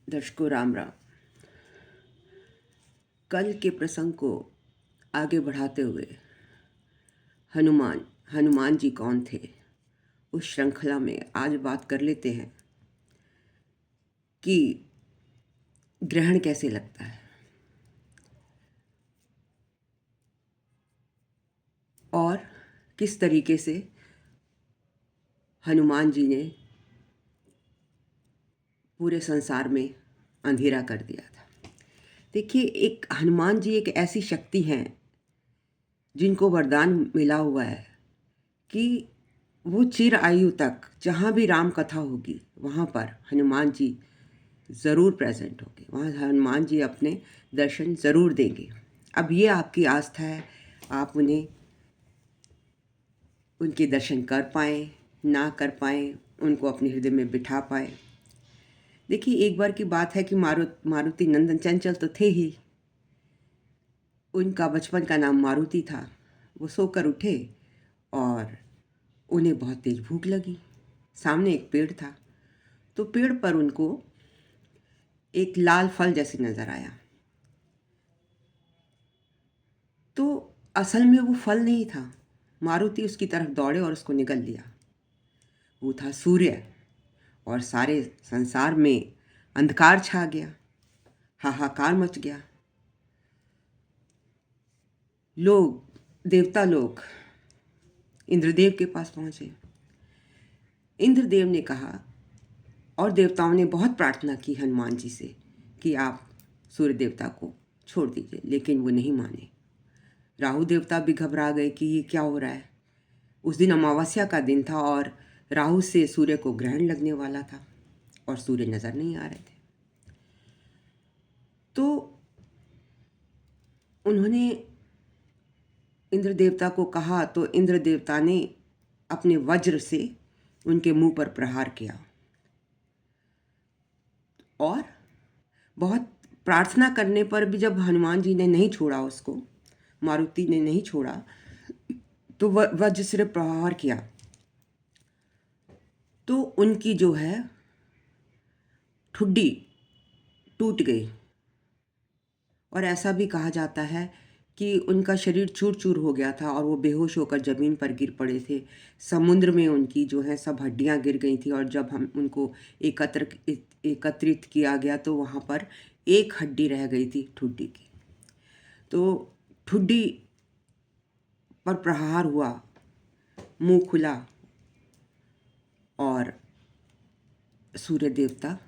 दर्शकों राम राम। कल के प्रसंग को आगे बढ़ाते हुए हनुमान हनुमान जी कौन थे उस श्रृंखला में आज बात कर लेते हैं कि ग्रहण कैसे लगता है और किस तरीके से हनुमान जी ने पूरे संसार में अंधेरा कर दिया था। देखिए, एक हनुमान जी एक ऐसी शक्ति हैं जिनको वरदान मिला हुआ है कि वो चिर आयु तक जहाँ भी राम कथा होगी वहाँ पर हनुमान जी ज़रूर प्रेजेंट होंगे, वहाँ हनुमान जी अपने दर्शन ज़रूर देंगे। अब ये आपकी आस्था है, आप उन्हें उनके दर्शन कर पाएँ ना कर पाएँ, उनको अपने हृदय में बिठा पाए। देखिए, एक बार की बात है कि मारुति नंदन चंचल तो थे ही, उनका बचपन का नाम मारुति था। वो सोकर उठे और उन्हें बहुत तेज भूख लगी। सामने एक पेड़ था, तो पेड़ पर उनको एक लाल फल जैसे नज़र आया। तो असल में वो फल नहीं था। मारुति उसकी तरफ दौड़े और उसको निगल लिया। वो था सूर्य, और सारे संसार में अंधकार छा गया, हाहाकार मच गया। देवता लोग इंद्रदेव के पास पहुँचे। इंद्रदेव ने कहा, और देवताओं ने बहुत प्रार्थना की हनुमान जी से कि आप सूर्य देवता को छोड़ दीजिए, लेकिन वो नहीं माने। राहु देवता भी घबरा गए कि ये क्या हो रहा है। उस दिन अमावस्या का दिन था और राहु से सूर्य को ग्रहण लगने वाला था और सूर्य नज़र नहीं आ रहे थे। तो उन्होंने इंद्र देवता को कहा, तो इंद्र देवता ने अपने वज्र से उनके मुंह पर प्रहार किया और बहुत प्रार्थना करने पर भी जब हनुमान जी ने नहीं छोड़ा, उसको मारुति ने नहीं छोड़ा, तो वज्र से प्रहार किया तो उनकी जो है ठुड्डी टूट गई। और ऐसा भी कहा जाता है कि उनका शरीर चूर चूर हो गया था और वो बेहोश होकर ज़मीन पर गिर पड़े थे। समुद्र में उनकी जो है सब हड्डियां गिर गई थी, और जब हम उनको एकत्रित किया गया तो वहाँ पर एक हड्डी रह गई थी ठुड्डी की। तो ठुड्डी पर प्रहार हुआ, मुंह खुला और सूर्य देवता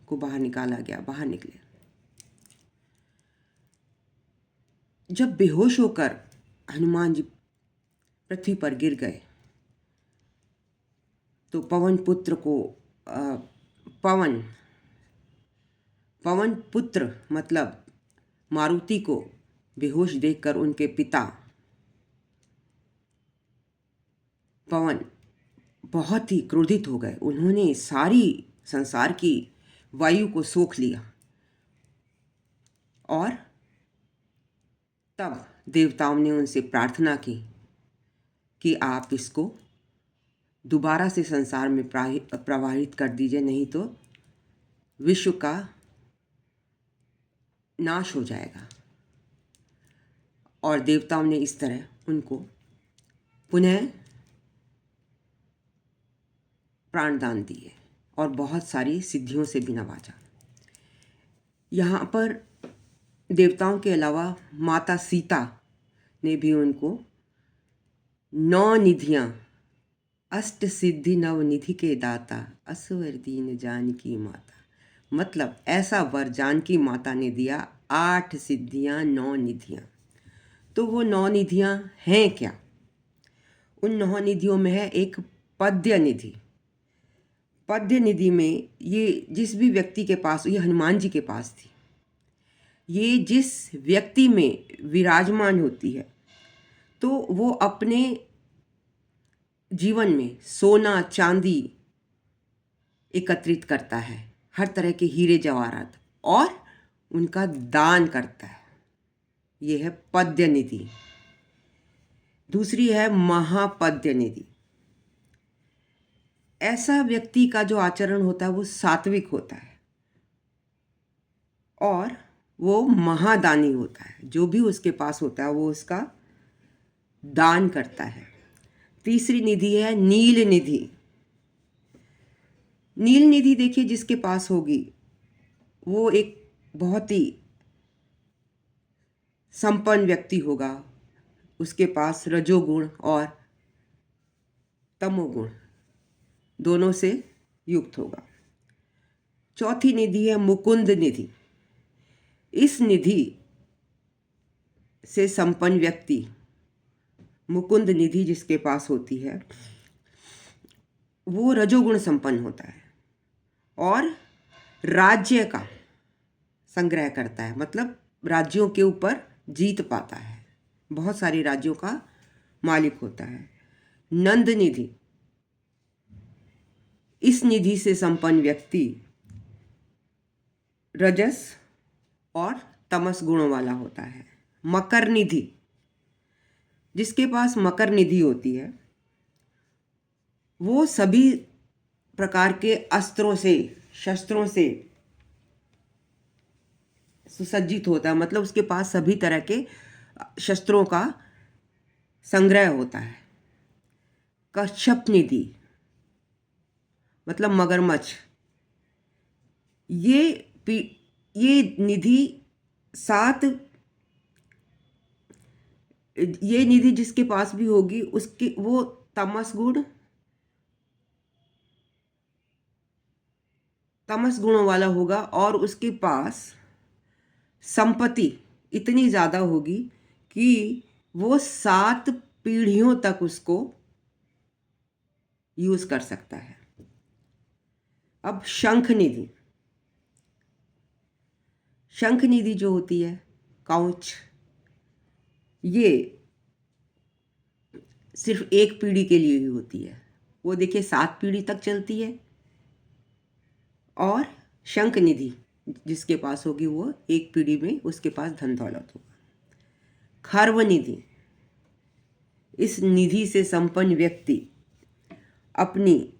को बाहर निकाला गया, बाहर निकले। जब बेहोश होकर हनुमान जी पृथ्वी पर गिर गए तो पवन पुत्र को पवन पुत्र मतलब मारुति को बेहोश देखकर उनके पिता पवन बहुत ही क्रोधित हो गए। उन्होंने सारी संसार की वायु को सोख लिया और तब देवताओं ने उनसे प्रार्थना की कि आप इसको दोबारा से संसार में प्रवाहित कर दीजिए, नहीं तो विश्व का नाश हो जाएगा। और देवताओं ने इस तरह उनको पुनः प्राणदान दिए और बहुत सारी सिद्धियों से भी नवाजा। यहाँ पर देवताओं के अलावा माता सीता ने भी उनको 9 निधियाँ, अष्ट सिद्धि नव निधि के दाता, असवर दीन जानकी माता, मतलब ऐसा वर जानकी माता ने दिया, 8 सिद्धियाँ 9 निधियाँ। तो वो 9 निधियाँ हैं क्या? उन 9 निधियों में है एक पद्य निधि। पद्य निधि में ये जिस भी व्यक्ति के पास, ये हनुमान जी के पास थी, ये जिस व्यक्ति में विराजमान होती है तो वो अपने जीवन में सोना चांदी एकत्रित करता है, हर तरह के हीरे जवाहरात, और उनका दान करता है। ये है पद्य निधि। दूसरी है महापद्य निधि। ऐसा व्यक्ति का जो आचरण होता है वो सात्विक होता है, और वो महादानी होता है। जो भी उसके पास होता है वो उसका दान करता है। तीसरी निधि है नील निधि। नील निधि देखिए, जिसके पास होगी वो एक बहुत ही संपन्न व्यक्ति होगा। उसके पास रजोगुण और तमोगुण दोनों से युक्त होगा। चौथी निधि है मुकुंद निधि। इस निधि से संपन्न व्यक्ति, मुकुंद निधि जिसके पास होती है, वो रजोगुण संपन्न होता है और राज्य का संग्रह करता है, मतलब राज्यों के ऊपर जीत पाता है, बहुत सारे राज्यों का मालिक होता है। नंद निधि, इस निधि से संपन्न व्यक्ति रजस और तमस गुणों वाला होता है। मकर निधि, जिसके पास मकर निधि होती है वो सभी प्रकार के अस्त्रों से, शस्त्रों से सुसज्जित होता है, मतलब उसके पास सभी तरह के शस्त्रों का संग्रह होता है। कश्यप निधि मतलब मगरमच्छ, ये निधि जिसके पास भी होगी उसके वो तमस गुणों वाला होगा और उसके पास संपत्ति इतनी ज़्यादा होगी कि वो 7 पीढ़ियों तक उसको यूज़ कर सकता है। अब शंख निधि जो होती है, काउच, ये सिर्फ एक पीढ़ी के लिए ही होती है। वो देखिए 7 पीढ़ी तक चलती है। और शंख निधि जिसके पास होगी वो एक पीढ़ी में उसके पास धन दौलत होगा। खर्व निधि, इस निधि से संपन्न व्यक्ति अपनी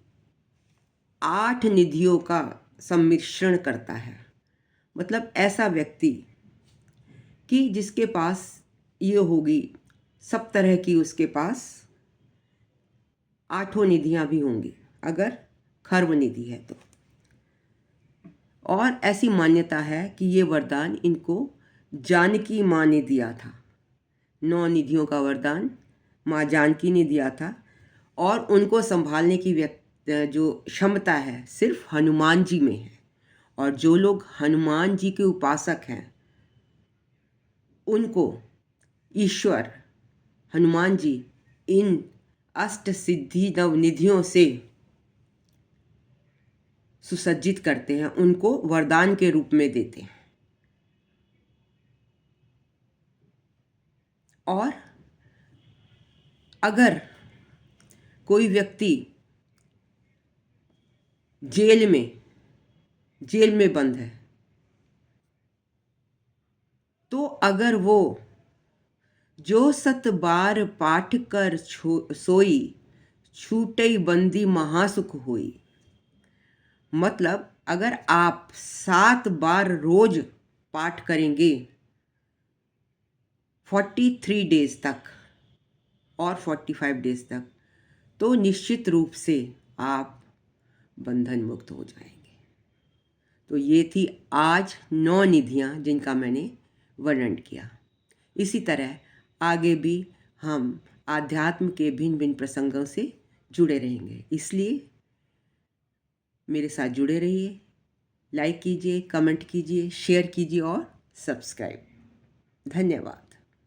8 निधियों का सम्मिश्रण करता है, मतलब ऐसा व्यक्ति कि जिसके पास ये होगी, सब तरह की उसके पास 8 निधियां भी होंगी अगर खर्व निधि है तो। और ऐसी मान्यता है कि ये वरदान इनको जानकी माँ ने दिया था। 9 निधियों का वरदान माँ जानकी ने दिया था और उनको संभालने की जो क्षमता है सिर्फ हनुमान जी में है। और जो लोग हनुमान जी के उपासक हैं उनको ईश्वर हनुमान जी इन अष्ट सिद्धि नव निधियों से सुसज्जित करते हैं, उनको वरदान के रूप में देते हैं। और अगर कोई व्यक्ति जेल में बंद है तो अगर वो जो 7 बार पाठ कर सोई छूटई बंदी महासुख होई, मतलब अगर आप 7 बार रोज पाठ करेंगे 43 डेज तक और 45 डेज तक, तो निश्चित रूप से आप बंधन मुक्त हो जाएंगे। तो ये थी आज 9 निधियाँ जिनका मैंने वर्णन किया। इसी तरह आगे भी हम आध्यात्म के भिन्न भिन्न प्रसंगों से जुड़े रहेंगे, इसलिए मेरे साथ जुड़े रहिए। लाइक कीजिए, कमेंट कीजिए, शेयर कीजिए और सब्सक्राइब। धन्यवाद।